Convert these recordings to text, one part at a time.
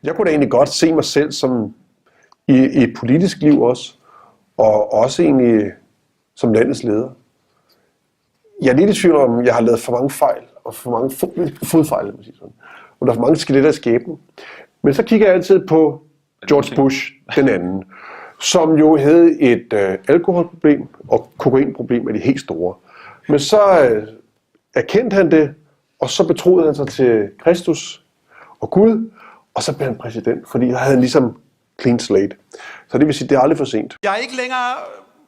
Jeg kunne da egentlig godt se mig selv som i et politisk liv også, og også egentlig som landets leder. Jeg er lidt i tvivl om, jeg har lavet for mange fejl, og for mange fodfejl, og der er for mange skeletter i skæbnen. Men så kigger jeg altid på George Bush, den anden, som jo havde et alkoholproblem og kokainproblem af de helt store. Men så erkendte han det, og så betroede han sig til Kristus og Gud, og så blev han præsident, fordi han havde ligesom clean slate. Så det vil sige, det er aldrig for sent. Jeg er ikke længere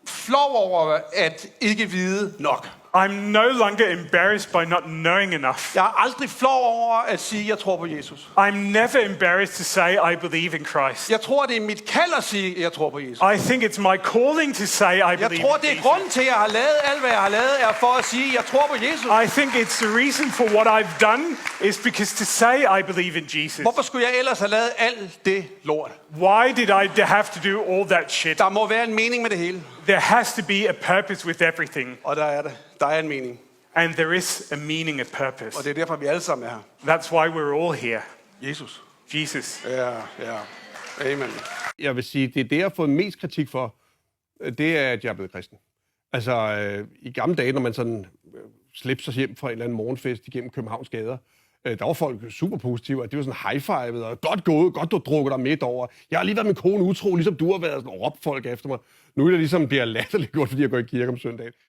flov over at ikke vide nok. I'm no longer embarrassed by not knowing enough. Jeg er aldrig flov over at sige, at jeg tror på Jesus. I'm never embarrassed to say I believe in Christ. Jeg tror, det er mit kald at sige, at jeg tror på Jesus. I think it's my calling to say I believe Jeg tror, det in er Jesus. grunden til, at jeg har lavet alt, hvad jeg har lavet, er for at sige, at jeg tror på Jesus. I think it's the reason for what I've done is because to say I believe in Jesus. Hvorfor skulle jeg ellers have lavet alt det lort? Why did I have to do all that shit? Der må være en mening med det hele. There has to be a purpose with everything. Og der er det. Der er en mening. And there is a meaning, a purpose. Og det er derfor, vi alle sammen er her. That's why we're all here. Jesus. Jesus. Ja. Amen. Jeg vil sige, det er det, jeg har fået mest kritik for, det er, at jeg er blevet kristen. Altså, i gamle dage, når man sådan slæbte sig hjem fra en eller anden morgenfest igennem Københavns gader, der var folk super positive, at det var sådan high-fivet, og godt gået, godt du har drukket dig midt over. Jeg har lige været min kone utro, ligesom du har været, sådan råbt folk efter mig. Nu er det ligesom, bliver latterligt gjort, fordi jeg går i kirke om søndagen.